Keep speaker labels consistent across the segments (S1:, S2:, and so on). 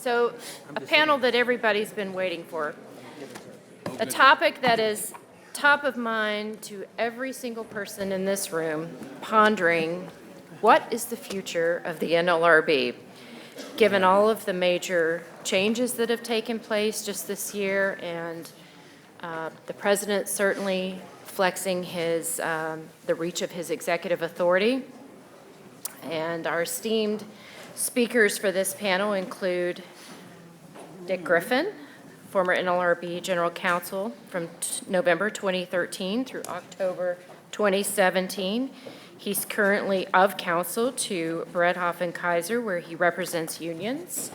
S1: So, a panel that everybody's been waiting for. A topic that is top of mind to every single person in this room, pondering what is the future of the NLRB, given all of the major changes that have taken place just this year, and the president certainly flexing the reach of his executive authority. And our esteemed speakers for this panel include Dick Griffin, former NLRB General Counsel from November 2013 through October 2017. He's currently of counsel to Bredhoff and Kaiser, where he represents unions,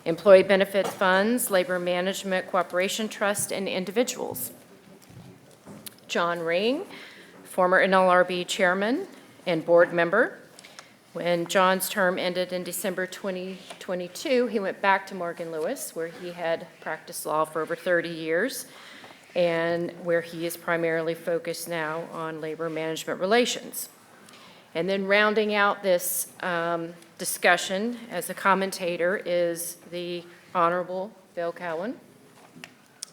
S1: employee benefit funds, labor management cooperation trust, and individuals. John Ring, former NLRB Chairman and board member. When John's term ended in December 2022, he went back to Morgan Lewis, where he had practiced law for over 30 years, and where he is primarily focused now on labor management relations. And then rounding out this discussion as a commentator is the Honorable Bill Cowen,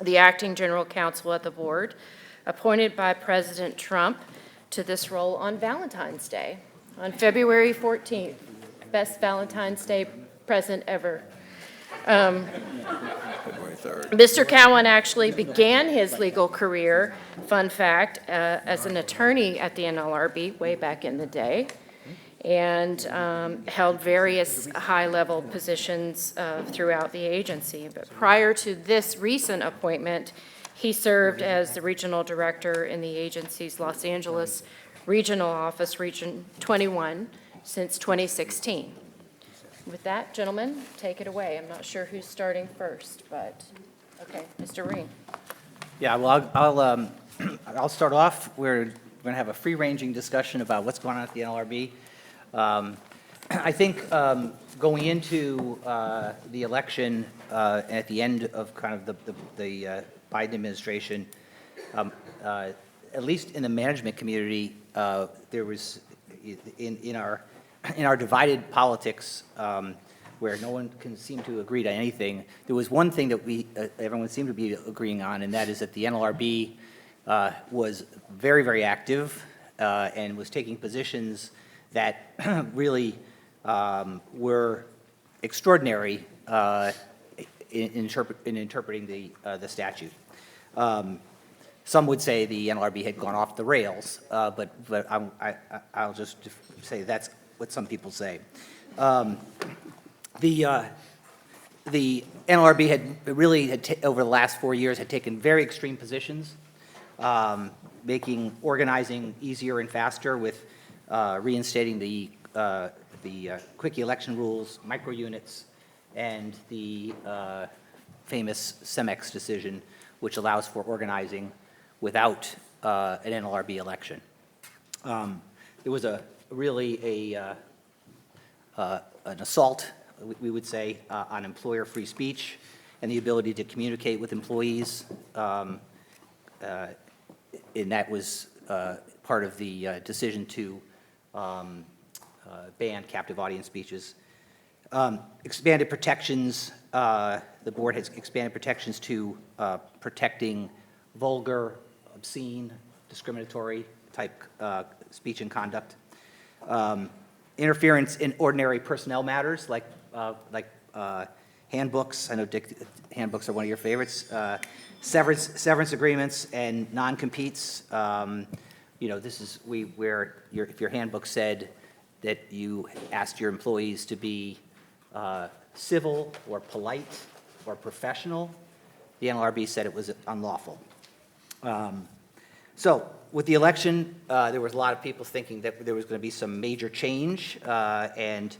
S1: the acting general counsel at the board, appointed by President Trump to this role on Valentine's Day. On February 14th, best Valentine's Day present ever.
S2: February 3rd.
S1: Mr. Cowen actually began his legal career, fun fact, as an attorney at the NLRB way back in the day, and held various high-level positions throughout the agency. But prior to this recent appointment, he served as the regional director in the agency's Los Angeles Regional Office, Region 21, since 2016. With that, gentlemen, take it away. I'm not sure who's starting first, but, okay, Mr. Ring.
S3: Yeah, well, I'll start off. We're going to have a free-ranging discussion about what's going on at the NLRB. I think going into the election at the end of kind of the Biden administration, at least in the management community, there was in our divided politics, where no one can seem to agree to anything. There was one thing that everyone seemed to be agreeing on, and that is that the NLRB was very, very active and was taking positions that really were extraordinary in interpreting the statute. Some would say the NLRB had gone off the rails, but I'll just say that's what some people say. The NLRB had over the last 4 years had taken very extreme positions, making organizing easier and faster with reinstating the quick election rules, micro units, and the famous CEMEX decision, which allows for organizing without an NLRB election. There was an assault, we would say, on employer-free speech and the ability to communicate with employees, and that was part of the decision to ban captive audience speeches. Expanded protections, the board has expanded protections to protecting vulgar, obscene, discriminatory type speech and conduct. Interference in ordinary personnel matters like handbooks. I know, Dick, handbooks are one of your favorites. Severance agreements and non-competes. This is where if your handbook said that you asked your employees to be civil or polite or professional, the NLRB said it was unlawful. So with the election, there was a lot of people thinking that there was going to be some major change and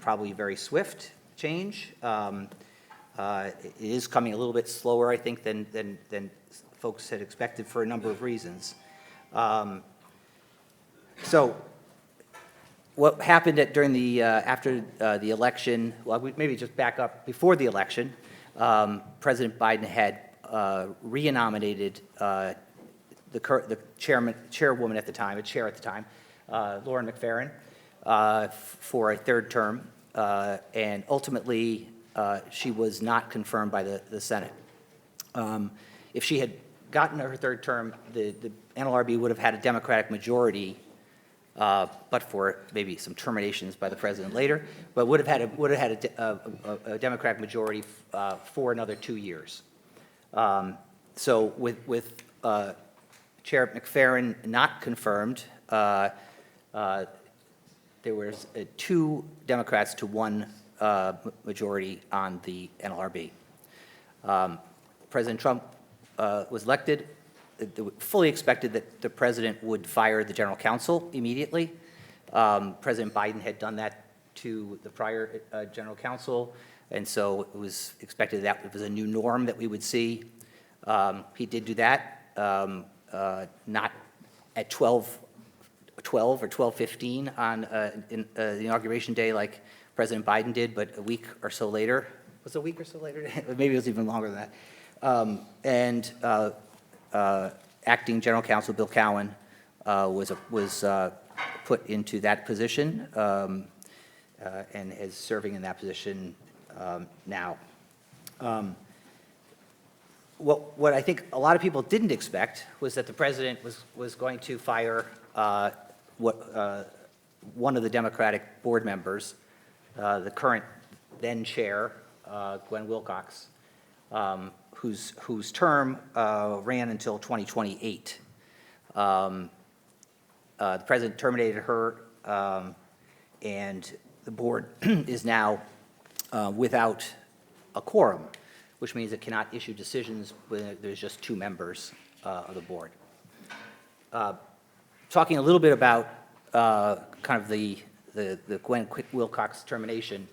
S3: probably very swift change. It is coming a little bit slower, I think, than folks had expected for a number of reasons. So what happened after the election? Well, we maybe just back up. Before the election, President Biden had re-nominated the chairwoman at the time, Lauren McFerrin, for a third term. and ultimately, she was not confirmed by the Senate. If she had gotten her third term, the NLRB would have had a Democratic majority, but for maybe some terminations by the president later, but would have had a Democratic majority for another 2 years. So with Chair McFerrin not confirmed, there was 2 Democrats to 1 majority on the NLRB. President Trump was elected. It fully expected that the president would fire the general counsel immediately. President Biden had done that to the prior general counsel, and so it was expected that it was a new norm that we would see. He did do that, not at 12 or 12:15 on the inauguration day like President Biden did, but a week or so later. Was it a week or so later? Maybe it was even longer than that. Acting General Counsel Bill Cowen was put into that position and is serving in that position now. What I think a lot of people didn't expect was that the president was going to fire one of the Democratic board members, the current then chair, Gwen Wilcox, whose term ran until 2028. The president terminated her, and the board is now without a quorum, which means it cannot issue decisions when there's just 2 members of the board. Talking a little bit about kind of the Gwen Wilcox termination,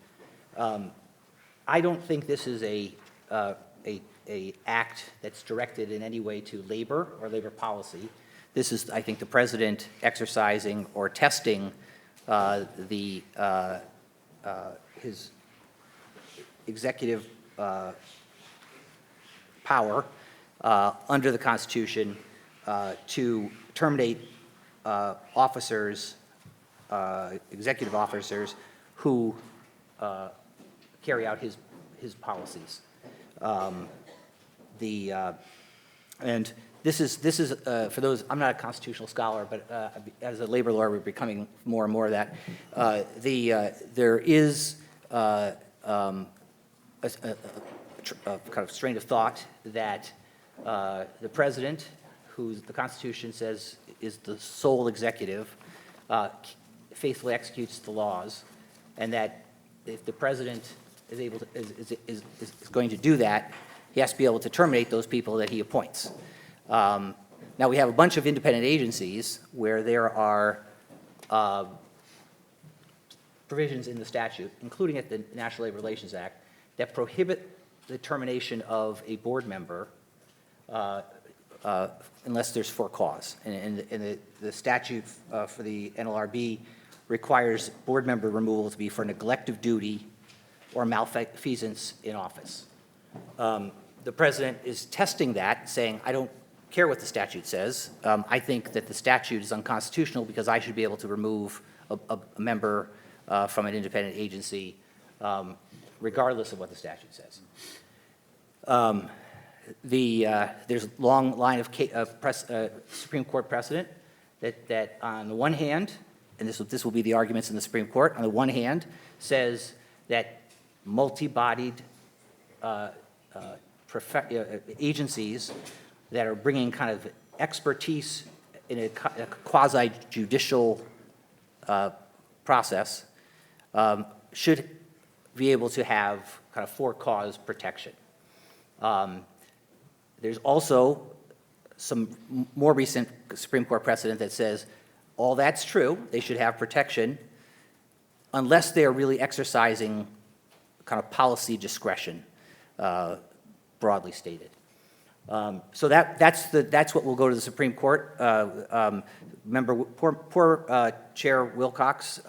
S3: I don't think this is a act that's directed in any way to labor or labor policy. This is, I think, the president exercising or testing his executive power under the Constitution to terminate officers, executive officers who carry out his policies. And this is for those, I'm not a constitutional scholar, but as a labor lawyer, we're becoming more and more of that. There is a kind of strain of thought that the president, who the Constitution says is the sole executive, faithfully executes the laws, and that if the president is able to, is going to do that, he has to be able to terminate those people that he appoints. Now, we have a bunch of independent agencies where there are provisions in the statute, including at the National Labor Relations Act, that prohibit the termination of a board member unless there's for cause. And the statute for the NLRB requires board member removal to be for neglect of duty or malfeasance in office. The president is testing that, saying, I don't care what the statute says. I think that the statute is unconstitutional because I should be able to remove a member from an independent agency regardless of what the statute says. There's a long line of Supreme Court precedent that on the one hand, and this will be the arguments in the Supreme Court, on the one hand, says that multi-bodied agencies that are bringing kind of expertise in a quasi-judicial process should be able to have kind of for-cause protection. There's also some more recent Supreme Court precedent that says all that's true, they should have protection unless they're really exercising kind of policy discretion, broadly stated. So that's what will go to the Supreme Court. Remember, poor Chair Wilcox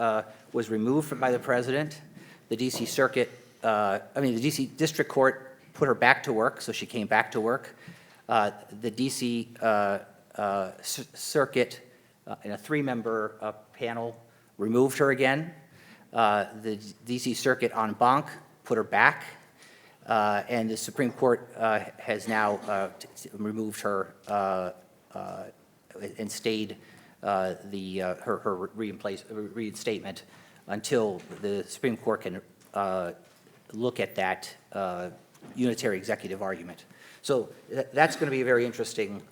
S3: was removed by the president. The D.C. Circuit, the D.C. District Court put her back to work, so she came back to work. The D.C. Circuit, in a 3-member panel, removed her again. The DC Circuit en banc put her back, and the Supreme Court has now removed her and stayed her reinstatement until the Supreme Court can look at that unitary executive argument. So that's going to be a very interesting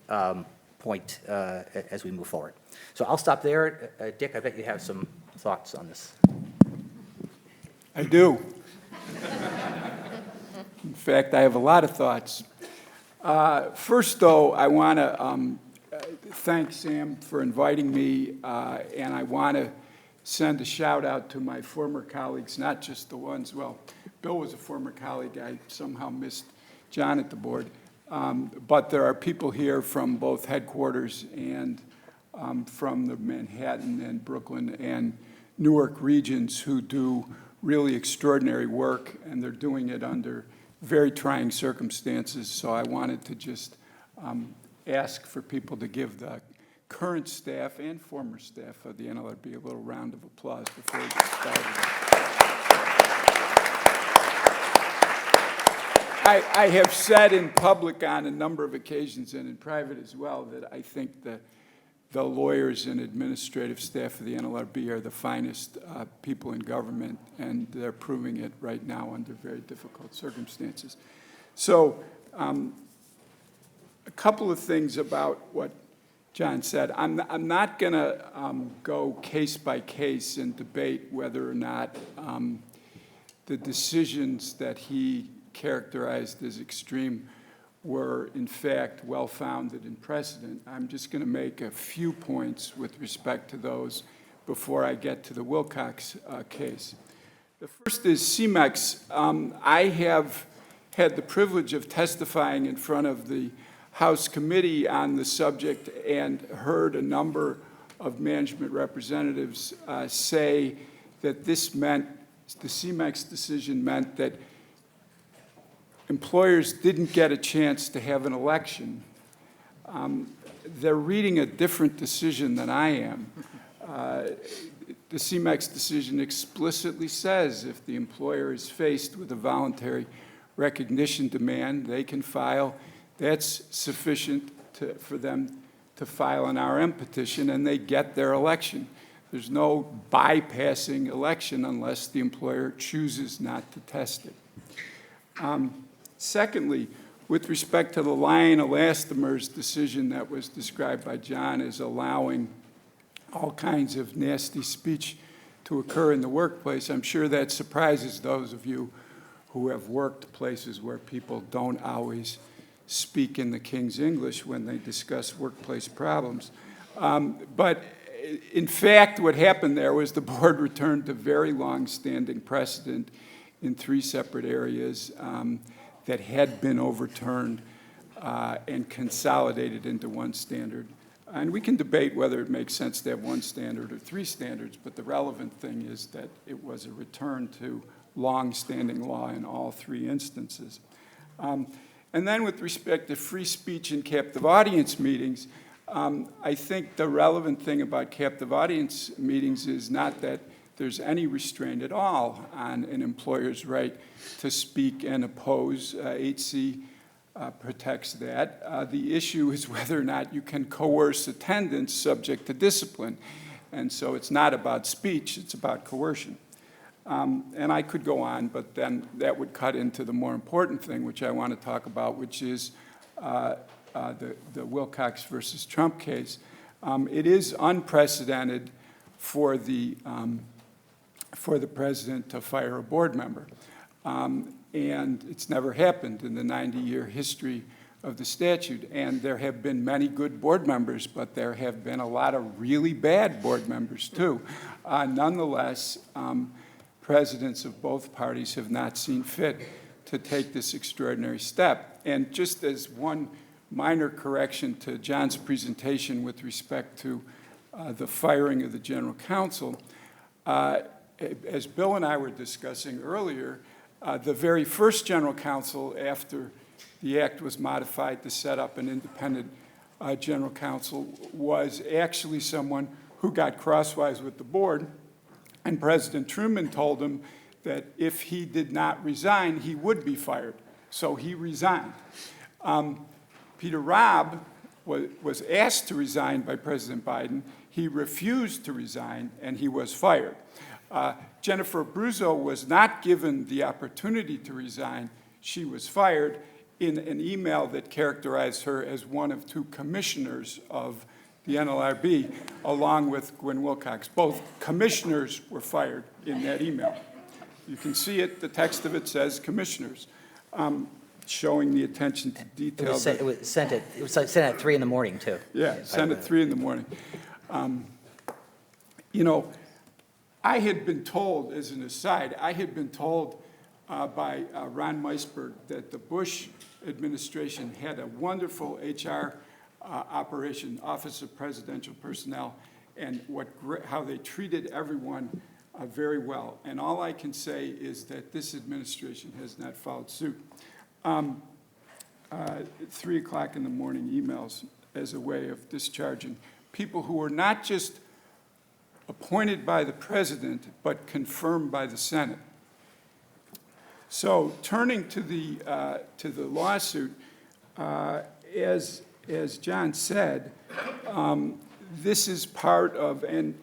S3: point as we move forward. So I'll stop there. Dick, I bet you have some thoughts on this.
S4: I do. In fact, I have a lot of thoughts. First, though, I want to thank Sam for inviting me, and I want to send a shout out to my former colleagues, not just the ones, well, Bill was a former colleague. I somehow missed John at the board. But there are people here from both headquarters and from the Manhattan and Brooklyn and Newark regions who do really extraordinary work, and they're doing it under very trying circumstances. So I wanted to just ask for people to give the current staff and former staff of the NLRB a little round of applause before we get started. I have said in public on a number of occasions and in private as well that I think the lawyers and administrative staff of the NLRB are the finest people in government, and they're proving it right now under very difficult circumstances. So a couple of things about what John said. I'm not going to go case by case and debate whether or not the decisions that he characterized as extreme were in fact well-founded in precedent. I'm just going to make a few points with respect to those before I get to the Wilcox case. The first is CMEX. I have had the privilege of testifying in front of the House committee on the subject and heard a number of management representatives say that this meant, the CMEX decision meant that employers didn't get a chance to have an election. They're reading a different decision than I am. The CMEX decision explicitly says if the employer is faced with a voluntary recognition demand, they can file. That's sufficient for them to file an RM petition, and they get their election. There's no bypassing election unless the employer chooses not to test it. Secondly, with respect to the Lion Elastomers decision that was described by John as allowing all kinds of nasty speech to occur in the workplace, I'm sure that surprises those of you who have worked places where people don't always speak in the King's English when they discuss workplace problems. But in fact, what happened there was the board returned to very long-standing precedent in 3 separate areas that had been overturned and consolidated into one standard. And we can debate whether it makes sense to have 1 standard or 3 standards, but the relevant thing is that it was a return to long-standing law in all 3 instances. And then with respect to free speech in captive audience meetings, I think the relevant thing about captive audience meetings is not that there's any restraint at all on an employer's right to speak and oppose. 8C protects that. The issue is whether or not you can coerce attendance subject to discipline. And so it's not about speech, it's about coercion. And I could go on, but then that would cut into the more important thing, which I want to talk about, which is the Wilcox versus Trump case. It is unprecedented for the president to fire a board member. And it's never happened in the 90-year history of the statute. And there have been many good board members, but there have been a lot of really bad board members, too. Nonetheless, presidents of both parties have not seen fit to take this extraordinary step. And just as one minor correction to John's presentation with respect to the firing of the general counsel, as Bill and I were discussing earlier, the very first general counsel after the act was modified to set up an independent general counsel was actually someone who got crosswise with the board And President Truman told him that if he did not resign, he would be fired. So he resigned. Peter Robb was asked to resign by President Biden. He refused to resign, and he was fired. Jennifer Abruzzo was not given the opportunity to resign. She was fired in an email that characterized her as one of 2 commissioners of the NLRB, along with Gwen Wilcox. Both commissioners were fired in that email. You can see it, the text of it says commissioners, showing the attention to detail.
S3: It was sent at 3 in the morning, too.
S4: Yeah, sent at 3 in the morning. You know, I had been told, as an aside, by Ron Meisberg that the Bush administration had a wonderful HR operation, Office of Presidential Personnel, and how they treated everyone very well. And all I can say is that this administration has not followed suit. 3 o'clock in the morning emails as a way of discharging people who were not just appointed by the president, but confirmed by the Senate. So turning to the lawsuit, as John said, this is part of, and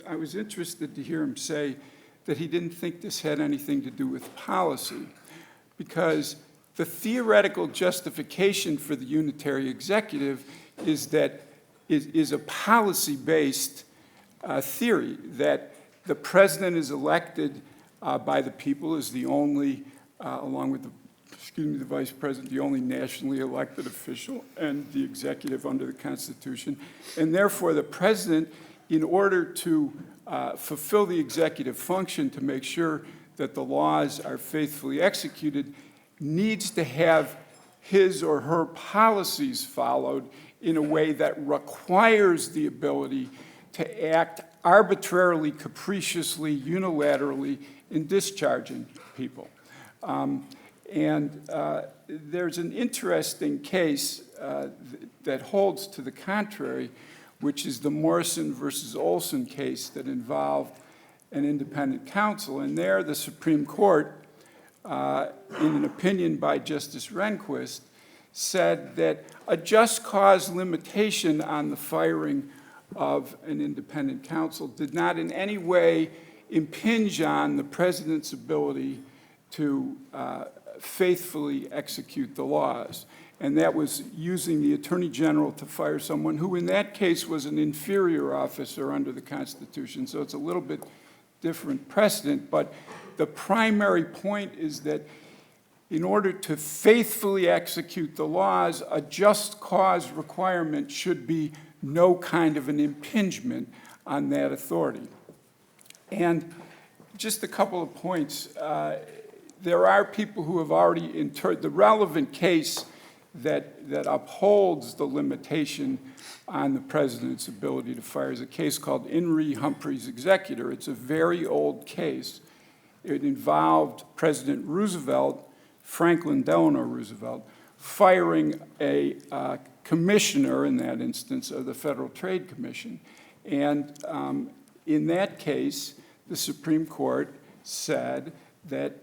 S4: I was interested to hear him say that he didn't think this had anything to do with policy, because the theoretical justification for the unitary executive is a policy-based theory that the president is elected by the people, is the only, along with the vice president, the only nationally elected official, and the executive under the Constitution. And therefore, the president, in order to fulfill the executive function to make sure that the laws are faithfully executed, needs to have his or her policies followed in a way that requires the ability to act arbitrarily, capriciously, unilaterally in discharging people. There's an interesting case that holds to the contrary, which is the Morrison versus Olson case that involved an independent counsel. And there, the Supreme Court, in an opinion by Justice Rehnquist, said that a just cause limitation on the firing of an independent counsel did not in any way impinge on the president's ability to faithfully execute the laws. And that was using the Attorney General to fire someone who in that case was an inferior officer under the Constitution. So it's a little bit different precedent, but the primary point is that in order to faithfully execute the laws, a just cause requirement should be no kind of an impingement on that authority. And just a couple of points. There are people who have already the relevant case that upholds the limitation on the president's ability to fire is a case called Nlra Humphrey's Executor. It's a very old case. It involved President Roosevelt, Franklin Delano Roosevelt, firing a commissioner, in that instance, of the Federal Trade Commission. And in that case, the Supreme Court said that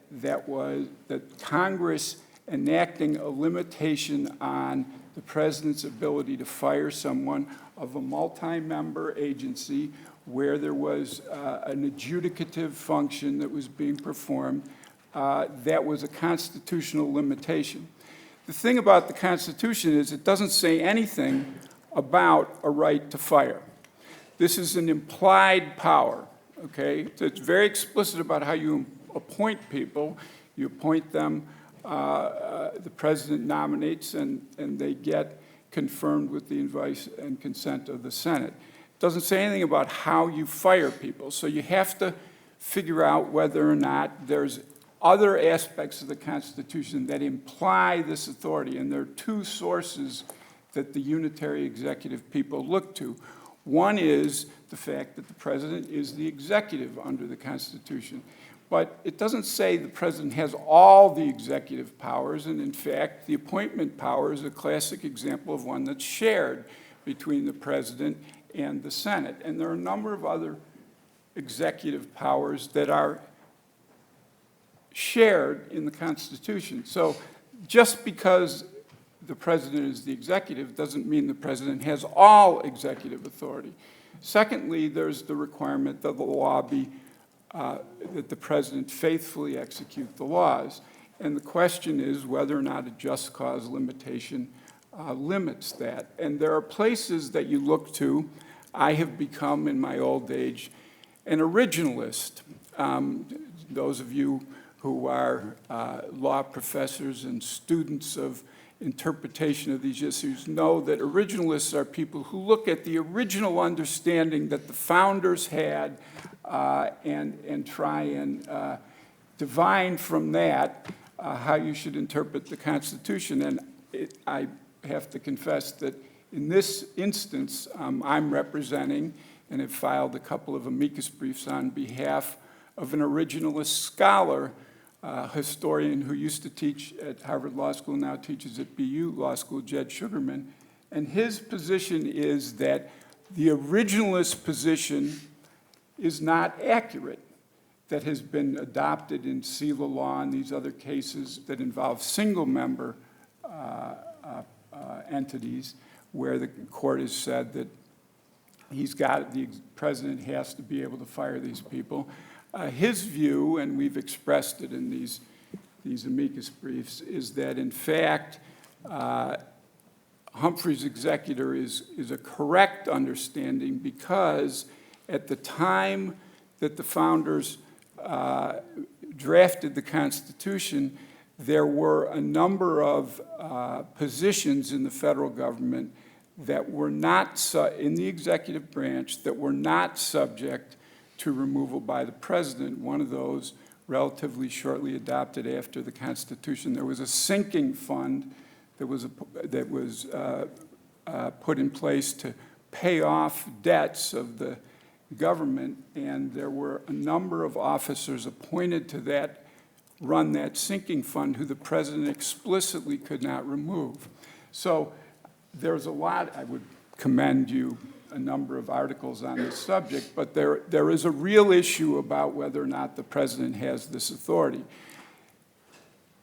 S4: Congress enacting a limitation on the president's ability to fire someone of a multi-member agency where there was an adjudicative function that was being performed, that was a constitutional limitation. The thing about the Constitution is it doesn't say anything about a right to fire. This is an implied power, okay? So it's very explicit about how you appoint people. You appoint them, the president nominates, and they get confirmed with the advice and consent of the Senate. It doesn't say anything about how you fire people. So you have to figure out whether or not there's other aspects of the Constitution that imply this authority. And there are 2 sources that the unitary executive people look to. One is the fact that the president is the executive under the Constitution. But it doesn't say the president has all the executive powers, and in fact, the appointment power is a classic example of one that's shared between the president and the Senate. And there are a number of other executive powers that are shared in the Constitution. So just because the president is the executive doesn't mean the president has all executive authority. Secondly, there's the requirement that the law be, that the president faithfully execute the laws. And the question is whether or not a just cause limitation limits that. And there are places that you look to. I have become, in my old age, an originalist. Those of you who are law professors and students of interpretation of these issues know that originalists are people who look at the original understanding that the founders had and try and divine from that how you should interpret the Constitution. And I have to confess that in this instance, I'm representing and have filed a couple of amicus briefs on behalf of an originalist scholar, historian who used to teach at Harvard Law School, now teaches at BU Law School, Jed Sugarman. And his position is that the originalist position is not accurate, that has been adopted in SELA law and these other cases that involve single-member entities, where the court has said that the president has to be able to fire these people. His view, and we've expressed it in these amicus briefs, is that in fact Humphrey's executor is a correct understanding, because at the time that the founders drafted the Constitution, there were a number of positions in the federal government that were not, in the executive branch, that were not subject to removal by the president. One of those relatively shortly adopted after the Constitution. There was a sinking fund that was put in place to pay off debts of the government, and there were a number of officers appointed to that, run that sinking fund, who the president explicitly could not remove. So there's a lot. I would commend you a number of articles on this subject, but there is a real issue about whether or not the president has this authority.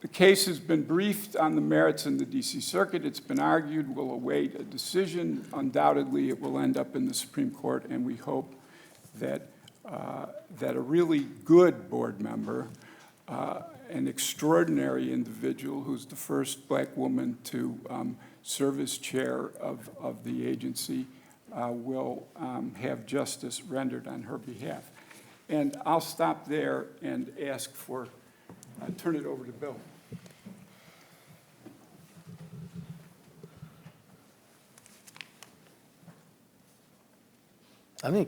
S4: The case has been briefed on the merits in the D.C. Circuit. It's been argued. We'll await a decision. Undoubtedly, it will end up in the Supreme Court, and we hope that a really good board member, an extraordinary individual who's the first black woman to serve as chair of the agency, will have justice rendered on her behalf. And I'll stop there and ask for, turn it over to Bill.
S5: I think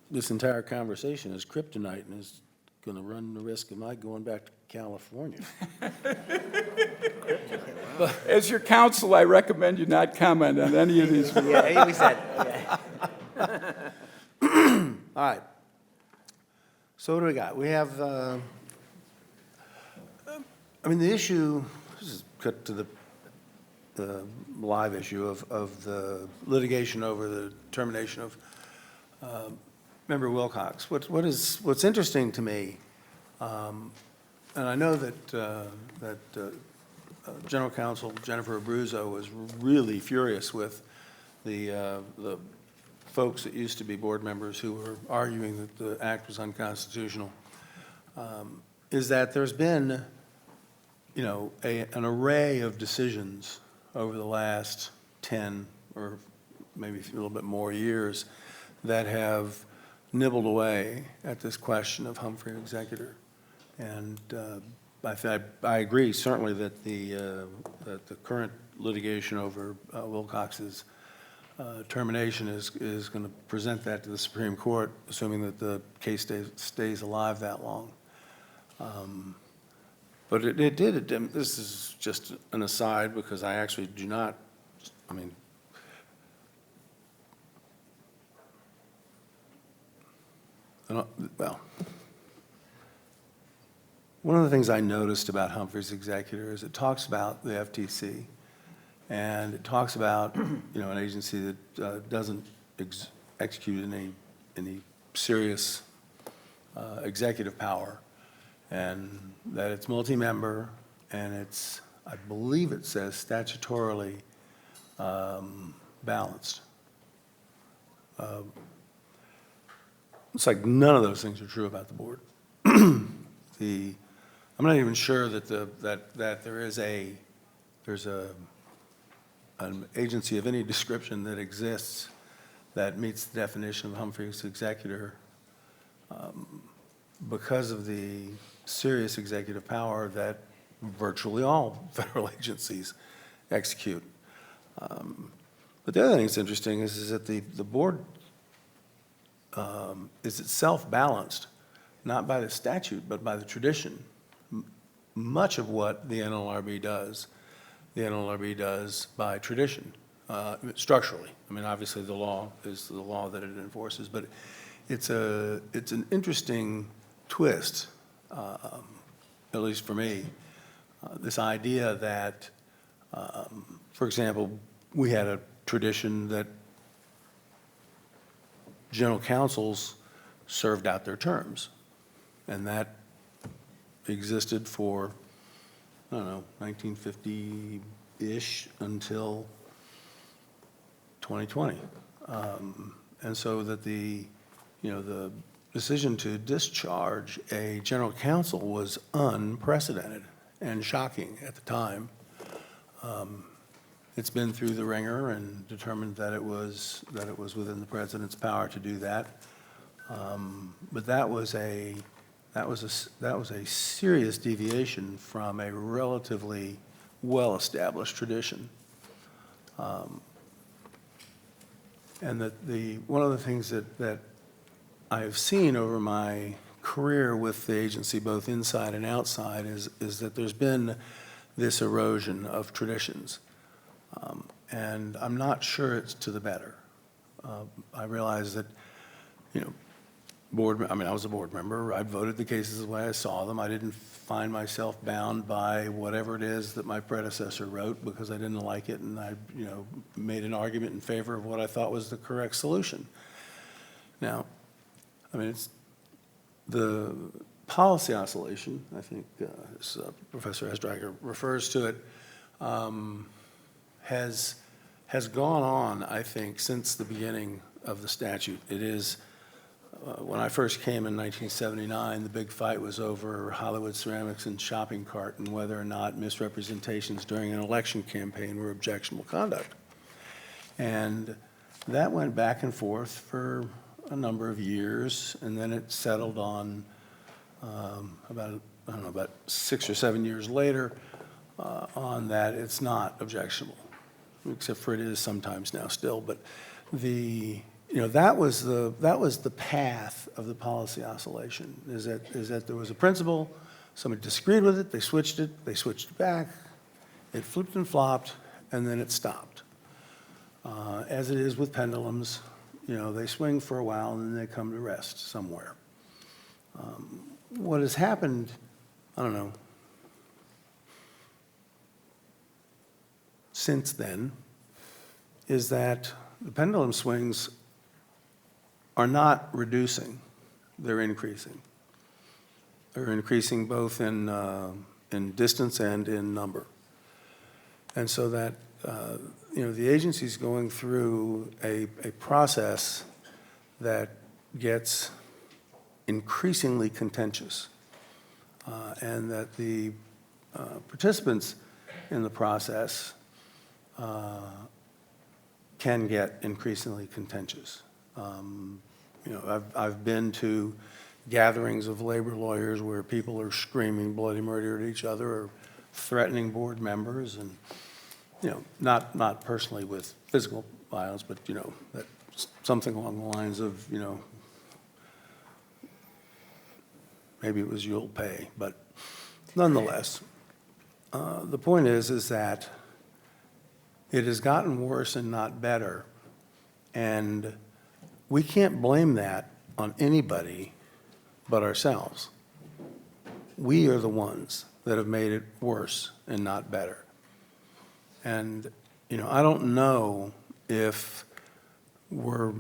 S5: this entire conversation is kryptonite and is going to run the risk of my going back to California.
S4: As your counsel, I recommend you not comment on any of these.
S3: Yeah, we said.
S5: All right. So what do we got? We have, the issue, this is cut to the live issue of the litigation over the termination of Member Wilcox. What's interesting to me, and I know that General Counsel Jennifer Abruzzo was really furious with the folks that used to be board members who were arguing that the act was unconstitutional, is that there's been, an array of decisions over the last 10 or maybe a little bit more years that have nibbled away at this question of Humphrey executor. And I agree certainly that the current litigation over Wilcox's termination is going to present that to the Supreme Court, assuming that the case stays alive that long. But it did, this is just an aside because I actually do not, one of the things I noticed about Humphrey's executor is it talks about the FTC, and it talks about an agency that doesn't execute any serious executive power, and that it's multi-member, and it's, I believe it says statutorily balanced. It's like none of those things are true about the board. I'm not even sure that that there's an agency of any description that exists that meets the definition of Humphrey's executor, because of the serious executive power that virtually all federal agencies execute. But the other thing that's interesting is that the board is itself balanced, not by the statute, but by the tradition. Much of what the NLRB does by tradition, structurally. I mean, obviously, the law is the law that it enforces, but it's an interesting twist, at least for me, this idea that, for example, we had a tradition that general counsels served out their terms, and that existed for, I don't know, 1950-ish until 2020. And so that the decision to discharge a general counsel was unprecedented and shocking at the time. It's been through the ringer and determined that it was within the president's power to do that. But that was a serious deviation from a relatively well-established tradition. And that one of the things that I have seen over my career with the agency, both inside and outside, is that there's been this erosion of traditions. And I'm not sure it's to the better. I realize that, I was a board member. I voted the cases the way I saw them. I didn't find myself bound by whatever it is that my predecessor wrote because I didn't like it, and I, made an argument in favor of what I thought was the correct solution. Now, it's the policy oscillation, I think as Professor Esdrager refers to it, has gone on, I think, since the beginning of the statute. It is, when I first came in 1979, the big fight was over Hollywood Ceramics and shopping cart and whether or not misrepresentations during an election campaign were objectionable conduct. And that went back and forth for a number of years, and then it settled on about 6 or 7 years later on that it's not objectionable, except for it is sometimes now still. But that was the path of the policy oscillation, is that there was a principle, somebody disagreed with it, they switched it back, it flipped and flopped, and then it stopped. As it is with pendulums, they swing for a while and then they come to rest somewhere. What has happened, I don't know, since then, is that the pendulum swings are not reducing, they're increasing. They're increasing both in distance and in number. And so that, the agency's going through a process that gets increasingly contentious, and that the participants in the process can get increasingly contentious. I've been to gatherings of labor lawyers where people are screaming bloody murder at each other or threatening board members, and not personally with physical violence, but that something along the lines of maybe it was you'll pay, but nonetheless, the point is that it has gotten worse and not better, and we can't blame that on anybody but ourselves. We are the ones that have made it worse and not better. And, I don't know if we're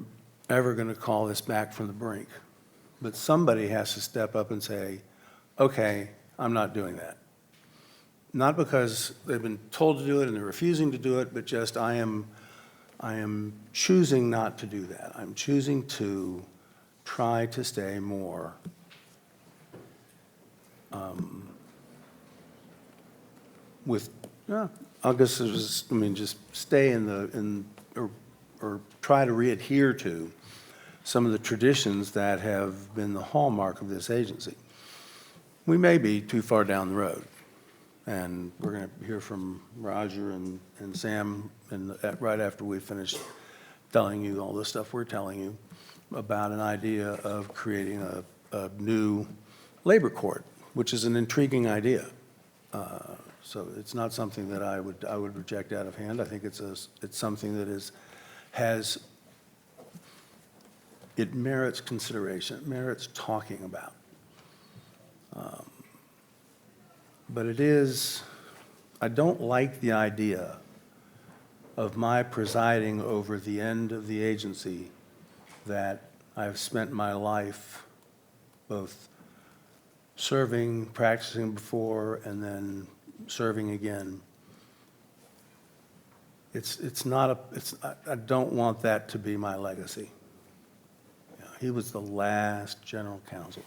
S5: ever going to call this back from the brink, but somebody has to step up and say, okay, I'm not doing that. Not because they've been told to do it and they're refusing to do it, but just I am choosing not to do that. I'm choosing to try to stay more with, I guess it was, just stay or try to re-adhere to some of the traditions that have been the hallmark of this agency. We may be too far down the road, and we're going to hear from Roger and Sam right after we finish telling you all the stuff we're telling you about an idea of creating a new labor court, which is an intriguing idea. So it's not something that I would reject out of hand. I think it's something that it merits consideration, it merits talking about. But I don't like the idea of my presiding over the end of the agency that I've spent my life both serving, practicing before, and then serving again. I don't want that to be my legacy. He was the last general counsel,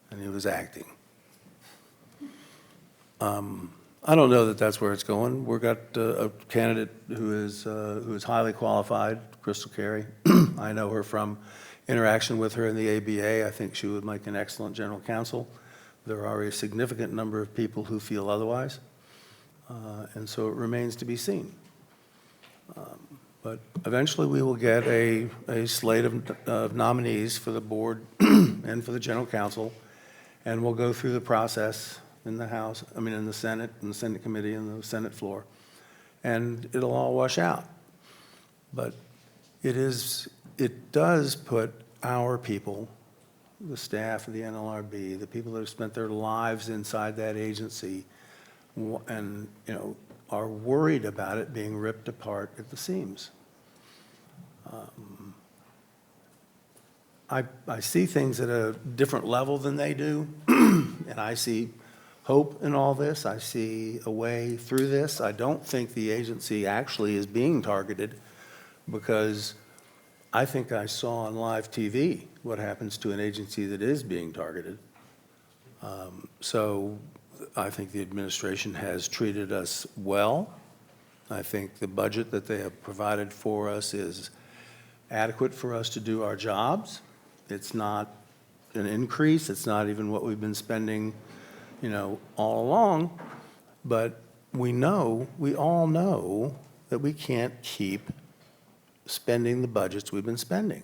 S5: and he was acting. I don't know that that's where it's going. We've got a candidate who is highly qualified, Crystal Carey. I know her from interaction with her in the ABA. I think she would make an excellent general counsel. There are a significant number of people who feel otherwise, and so it remains to be seen. But eventually we will get a slate of nominees for the board and for the general counsel, and we'll go through the process in the Senate committee and the Senate floor, and it'll all wash out. But it does put our people, the staff of the NLRB, the people that have spent their lives inside that agency, and are worried about it being ripped apart at the seams. I see things at a different level than they do, and I see hope in all this. I see a way through this. I don't think the agency actually is being targeted, because I think I saw on live TV what happens to an agency that is being targeted. So I think the administration has treated us well. I think the budget that they have provided for us is adequate for us to do our jobs. It's not an increase. It's not even what we've been spending, all along. But we all know that we can't keep spending the budgets we've been spending.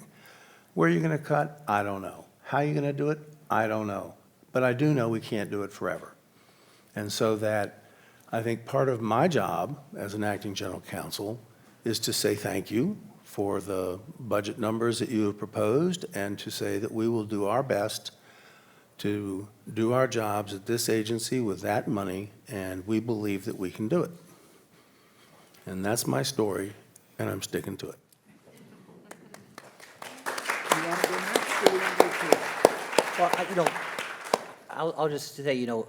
S5: Where are you going to cut? I don't know. How are you going to do it? I don't know. But I do know we can't do it forever. And so that I think part of my job as an acting general counsel is to say thank you for the budget numbers that you have proposed, and to say that we will do our best to do our jobs at this agency with that money, and we believe that we can do it. And that's my story, and I'm sticking to it.
S3: Well, I'll just say, and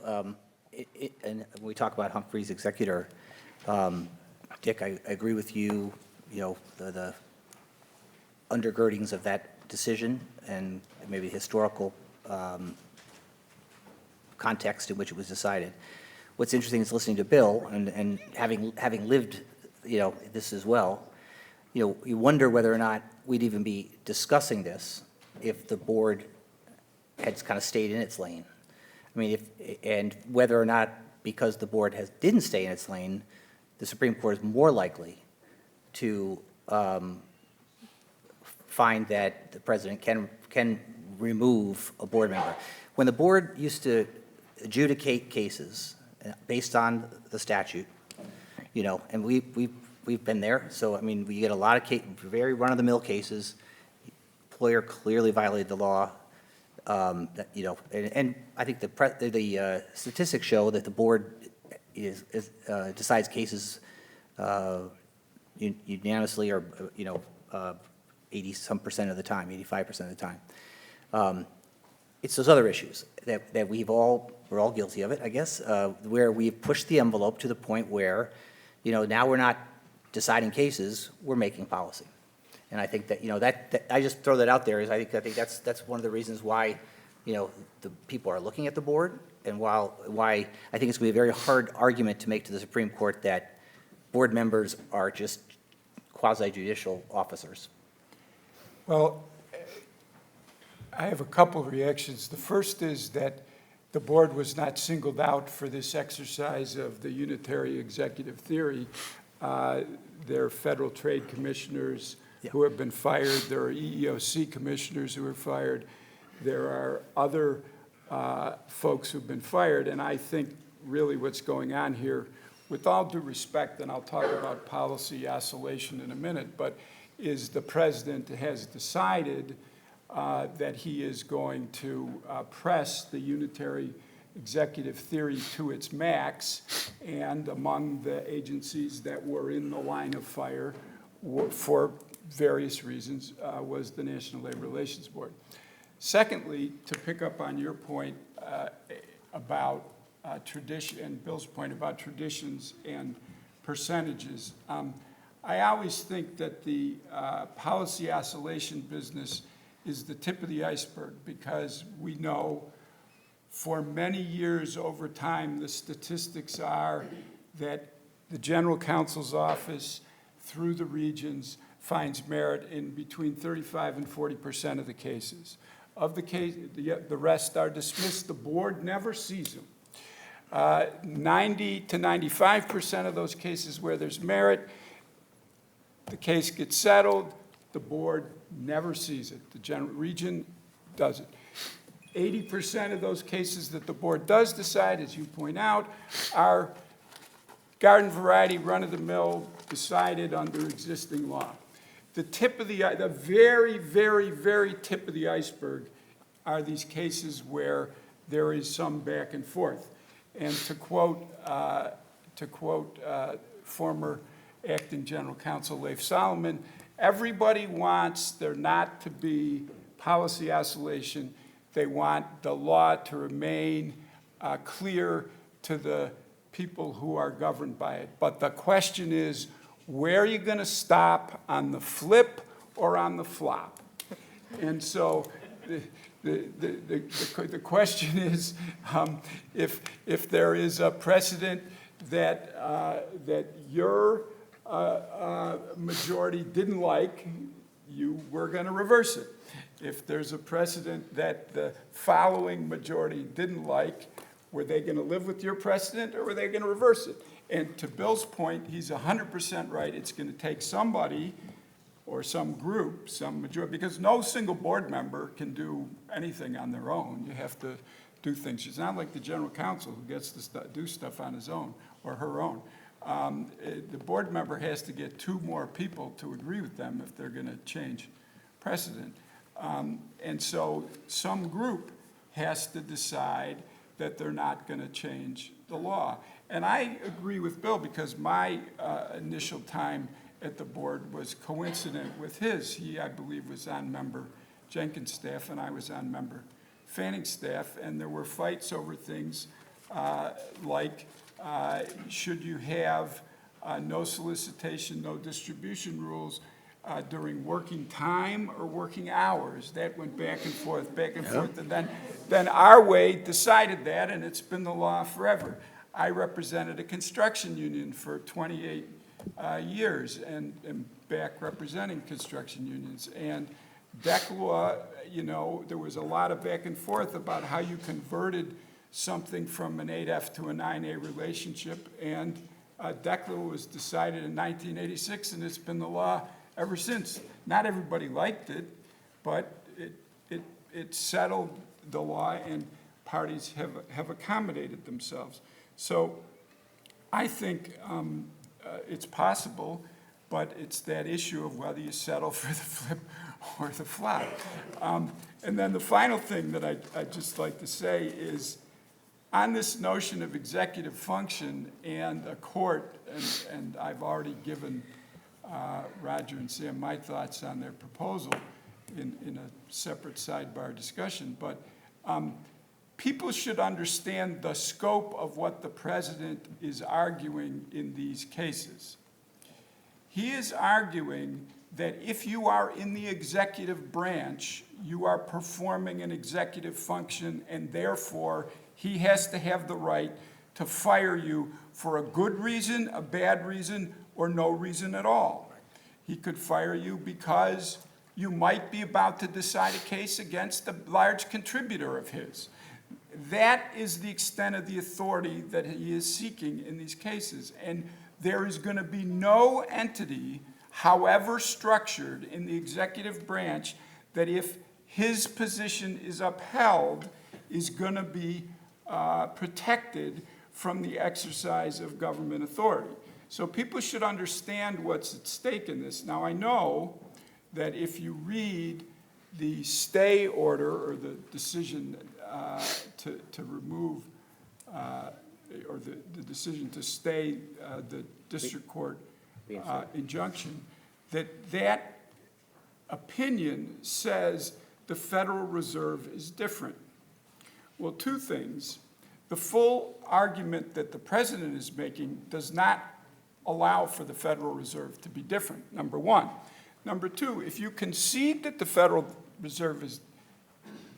S3: when we talk about Humphrey's executor, Dick, I agree with you, the undergirdings of that decision and maybe historical context in which it was decided. What's interesting is listening to Bill and having lived, this as well, you wonder whether or not we'd even be discussing this if the board had kind of stayed in its lane. And whether or not, because the board didn't stay in its lane, the Supreme Court is more likely to find that the president can remove a board member. When the board used to adjudicate cases based on the statute, and we've been there, so we get a lot of very run-of-the-mill cases. Employer clearly violated the law. And I think the statistics show that the board decides cases unanimously, or 80-some% of the time, 85% of the time. it's those other issues that we're all guilty of it, I guess, where we've pushed the envelope to the point where, now we're not deciding cases, we're making policy. And I think that, that I just throw that out there, is I think that's one of the reasons why, the people are looking at the board, and why I think it's going to be a very hard argument to make to the Supreme Court that board members are just quasi-judicial officers.
S4: Well, I have a couple of reactions. The first is that the board was not singled out for this exercise of the unitary executive theory. There are federal trade commissioners who have been fired. There are EEOC commissioners who are fired. There are other folks who've been fired. And I think really what's going on here, with all due respect, and I'll talk about policy oscillation in a minute, but is the president has decided that he is going to press the unitary executive theory to its max, and among the agencies that were in the line of fire for various reasons was the National Labor Relations Board. Secondly, to pick up on your point about tradition, and Bill's point about traditions and percentages, I always think that the policy oscillation business is the tip of the iceberg, because we know for many years over time, the statistics are that the general counsel's office through the regions finds merit in between 35 and 40% of the cases. Of the case, the rest are dismissed. The board never sees them. 90 to 95% of those cases where there's merit, the case gets settled, the board never sees it. The general region does it. 80% of those cases that the board does decide, as you point out, are garden variety, run-of-the-mill, decided under existing law. The tip of the very, very, very tip of the iceberg are these cases where there is some back and forth. And to quote former acting general counsel Leif Solomon, everybody wants there not to be policy oscillation. They want the law to remain clear to the people who are governed by it. But the question is, where are you going to stop, on the flip or on the flop? And so the question is, if there is a precedent that your majority didn't like, you were going to reverse it. If there's a precedent that the following majority didn't like, were they going to live with your precedent, or were they going to reverse it? And to Bill's point, he's 100% right. It's going to take somebody or some group, some majority, because no single board member can do anything on their own. You have to do things. It's not like the general counsel who gets to do stuff on his own or her own. The board member has to get two more people to agree with them if they're going to change precedent. And so some group has to decide that they're not going to change the law. And I agree with Bill, because my initial time at the board was coincident with his. He, I believe, was on Member Jenkins' staff, and I was on Member Fanning's staff, and there were fights over things like should you have no solicitation, no distribution rules during working time or working hours. That went back and forth, and then our way decided that, and it's been the law forever. I represented a construction union for 28 years, and back representing construction unions. And DEC law, there was a lot of back and forth about how you converted something from an 8F to a 9A relationship, and DEC law was decided in 1986, and it's been the law ever since. Not everybody liked it, but it settled the law, and parties have accommodated themselves. So I think it's possible, but it's that issue of whether you settle for the flip or the flop. And then the final thing that I'd just like to say is, on this notion of executive function and a court, and I've already given Roger and Sam my thoughts on their proposal in a separate sidebar discussion, but People should understand the scope of what the president is arguing in these cases. He is arguing that if you are in the executive branch, you are performing an executive function, and therefore he has to have the right to fire you for a good reason, a bad reason, or no reason at all. He could fire you because you might be about to decide a case against a large contributor of his. That is the extent of the authority that he is seeking in these cases. And there is going to be no entity, however structured in the executive branch, that if his position is upheld, is going to be protected from the exercise of government authority. So people should understand what's at stake in this. Now, I know that if you read the stay order or the decision to remove or the decision to stay the district court injunction, that opinion says the Federal Reserve is different. Well, two things. The full argument that the president is making does not allow for the Federal Reserve to be different, number one. Number two, if you concede that the Federal Reserve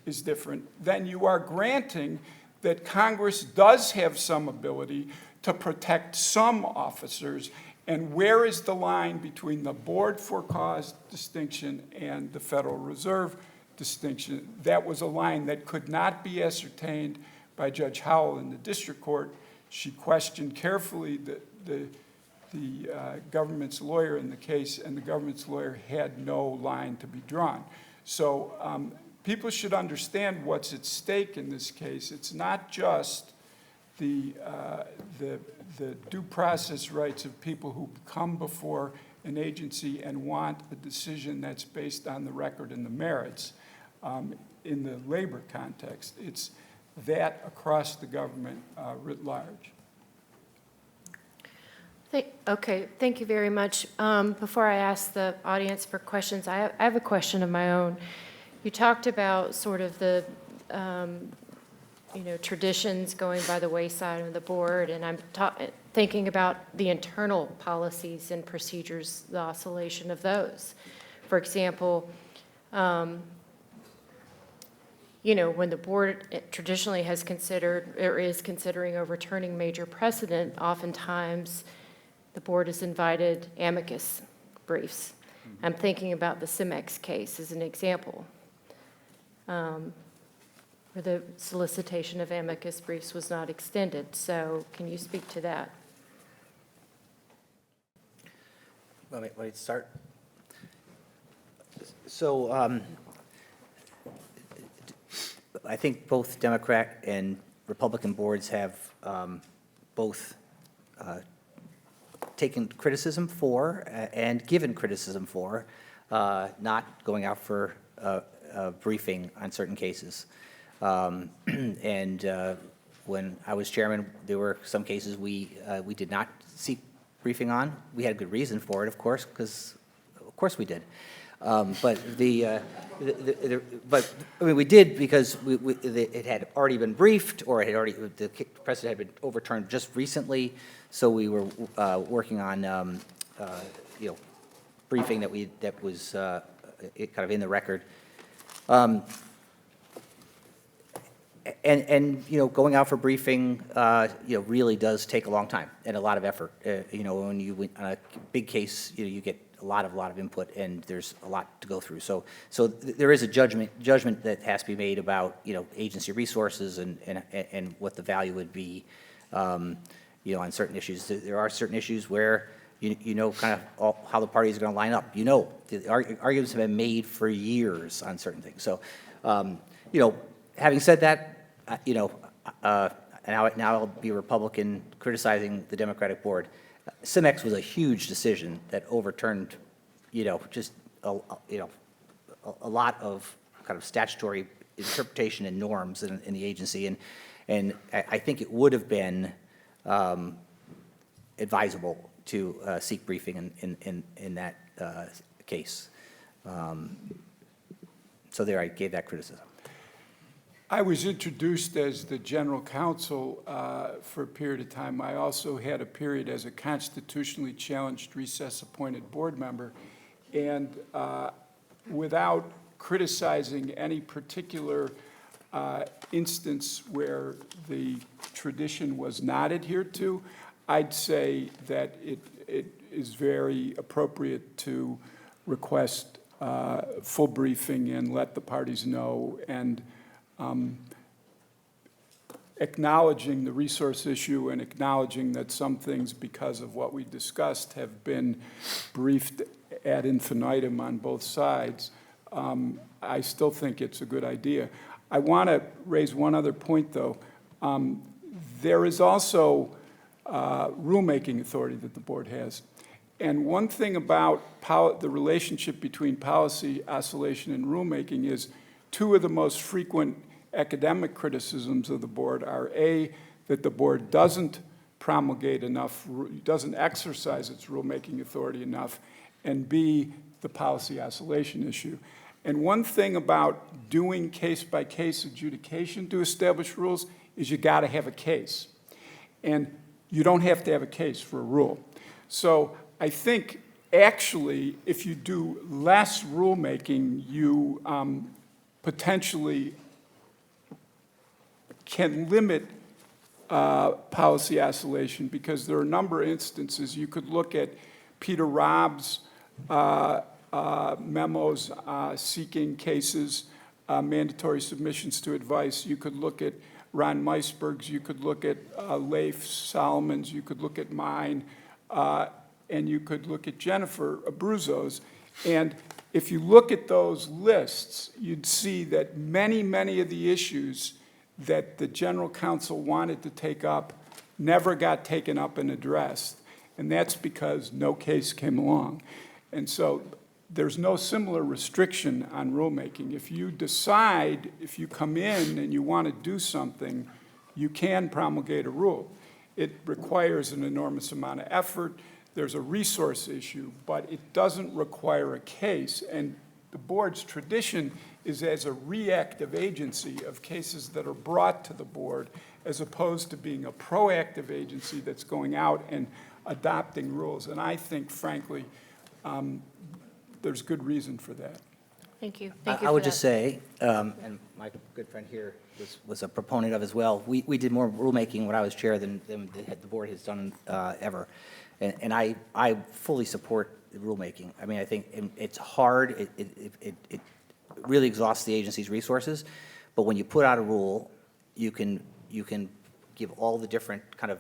S4: is different, then you are granting that Congress does have some ability to protect some officers. And where is the line between the board for cause distinction and the Federal Reserve distinction? That was a line that could not be ascertained by Judge Howell in the district court. She questioned carefully the government's lawyer in the case, and the government's lawyer had no line to be drawn. So people should understand what's at stake in this case. It's not just the due process rights of people who come before an agency and want a decision that's based on the record and the merits in the labor context. It's that across the government writ large.
S1: Okay, thank you very much. Before I ask the audience for questions, I have a question of my own. You talked about sort of the traditions going by the wayside of the board, and I'm thinking about the internal policies and procedures, the oscillation of those. For example, when the board traditionally has considered or is considering overturning major precedent, oftentimes the board has invited amicus briefs. I'm thinking about the CIMEX case as an example, where the solicitation of amicus briefs was not extended. So can you speak to that?
S3: Let me start. So I think both Democrat and Republican boards have both taken criticism for and given criticism for not going out for a briefing on certain cases. And when I was chairman, there were some cases we did not seek briefing on. We had a good reason for it, of course, because of course we did. But we did because it had already been briefed, or the precedent had been overturned just recently. So we were working on briefing that was kind of in the record. And going out for briefing, really does take a long time and a lot of effort. When you on a big case, you get a lot of input, and there's a lot to go through. So there is a judgment that has to be made about agency resources and what the value would be, on certain issues. There are certain issues where kind of how the parties are going to line up. The arguments have been made for years on certain things. So, having said that, now I'll be a Republican criticizing the Democratic board. CIMEX was a huge decision that overturned, just a lot of kind of statutory interpretation and norms in the agency, and I think it would have been advisable to seek briefing in that case. So there, I gave that criticism.
S4: I was introduced as the general counsel for a period of time. I also had a period as a constitutionally challenged recess-appointed board member. And without criticizing any particular instance where the tradition was not adhered to, I'd say that it is very appropriate to request full briefing and let the parties know, and acknowledging the resource issue and acknowledging that some things, because of what we discussed, have been briefed ad infinitum on both sides. I still think it's a good idea. I want to raise one other point, though. There is also rulemaking authority that the board has. And one thing about the relationship between policy oscillation and rulemaking is two of the most frequent academic criticisms of the board are A, that the board doesn't promulgate enough, doesn't exercise its rulemaking authority enough, and B, the policy oscillation issue. And one thing about doing case-by-case adjudication to establish rules is you got to have a case. And you don't have to have a case for a rule. So I think actually if you do less rulemaking, you potentially can limit policy oscillation, because there are a number of instances. You could look at Peter Robb's memos seeking cases, mandatory submissions to advice. You could look at Ron Meisberg's, you could look at Leif Solomon's, you could look at mine, and you could look at Jennifer Abruzzo's. And if you look at those lists, you'd see that many of the issues that the general counsel wanted to take up never got taken up and addressed. And that's because no case came along. And so there's no similar restriction on rulemaking. If you decide, if you come in and you want to do something, you can promulgate a rule. It requires an enormous amount of effort. There's a resource issue, but it doesn't require a case. And the board's tradition is as a reactive agency of cases that are brought to the board, as opposed to being a proactive agency that's going out and adopting rules. And I think, frankly, there's good reason for that.
S1: Thank you. Thank you
S3: I
S1: for
S3: would
S1: that.
S3: just say, and my good friend here was a proponent of as well, we did more rulemaking when I was chair than the board has done ever. And I fully support the rulemaking. I mean, I think it's hard. It really exhausts the agency's resources. But when you put out a rule, you can give all the different kind of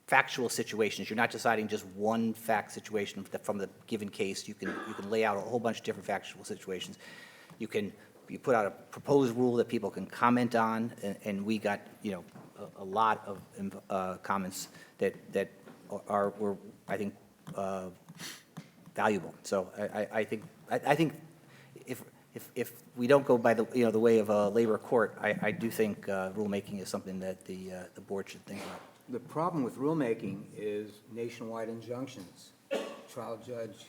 S3: factual situations. You're not deciding just one fact situation from the given case. You can lay out a whole bunch of different factual situations. You put out a proposed rule that people can comment on, and we got a lot of comments that were I think valuable. So I think if we don't go by the way of a labor court, I do think rulemaking is something that the board should think about.
S6: The problem with rulemaking is nationwide injunctions, trial judge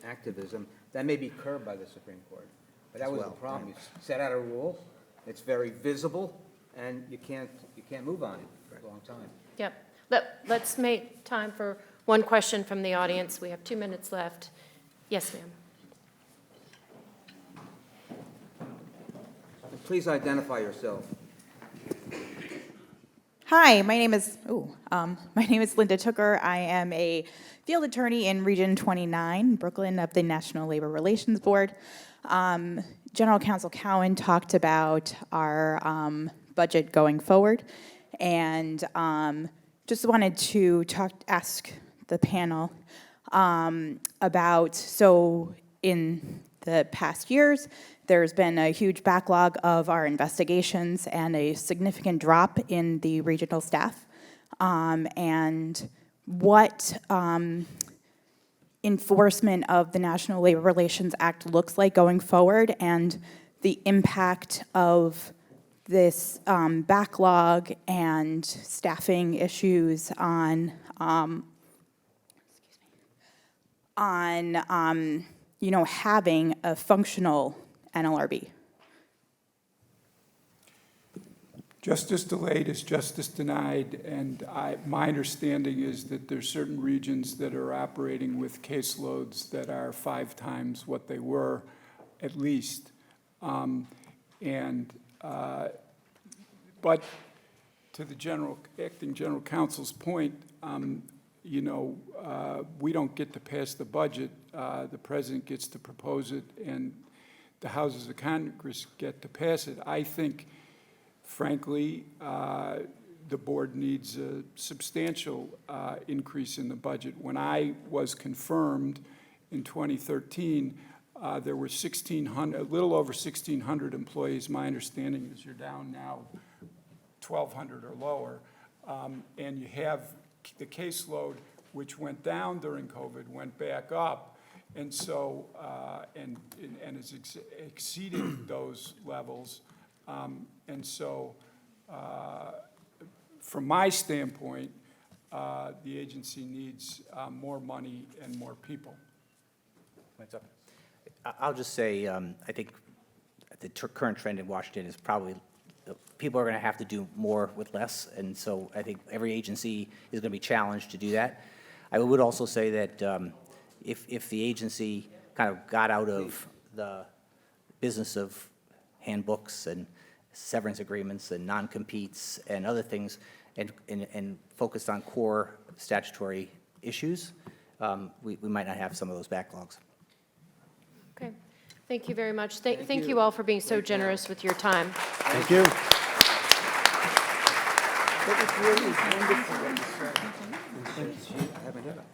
S6: activism. That may be curbed by the Supreme Court. But that was the problem. You set out a rule, it's very visible, and you can't move on it for a long time.
S1: Yep. Let's make time for one question from the audience. We have 2 minutes left. Yes, ma'am.
S6: Please identify yourself.
S7: Hi, my name is Linda Tooker. I am a field attorney in Region 29, Brooklyn, of the National Labor Relations Board. General Counsel Cowen talked about our budget going forward, and just wanted to ask the panel about, so in the past years, there's been a huge backlog of our investigations and a significant drop in the regional staff. And what enforcement of the National Labor Relations Act looks like going forward, and the impact of this backlog and staffing issues on having a functional NLRB.
S4: justice delayed is justice denied, and my understanding is that there's certain regions that are operating with caseloads that are 5 times what they were, at least. But to the acting general counsel's point, you know, we don't get to pass the budget. The president gets to propose it, and the houses of Congress get to pass it. I think, frankly, the board needs a substantial increase in the budget. When I was confirmed in 2013, there were 1,600, a little over 1,600 employees. My understanding is you're down now 1,200 or lower, and you have the caseload, which went down during COVID, went back up, and so and is exceeding those levels, and so from my standpoint, the agency needs more money and more people.
S3: What's up? I'll just say, I think the current trend in Washington is probably people are going to have to do more with less, and so I think every agency is going to be challenged to do that. I would also say that if the agency kind of got out of the business of handbooks and severance agreements and non-competes and other things and focused on core statutory issues, we might not have some of those backlogs.
S1: Okay. Thank you very much. Thank you all for being so generous with your time.
S5: Thank you.
S6: That was really wonderful what you said. I haven't heard of it.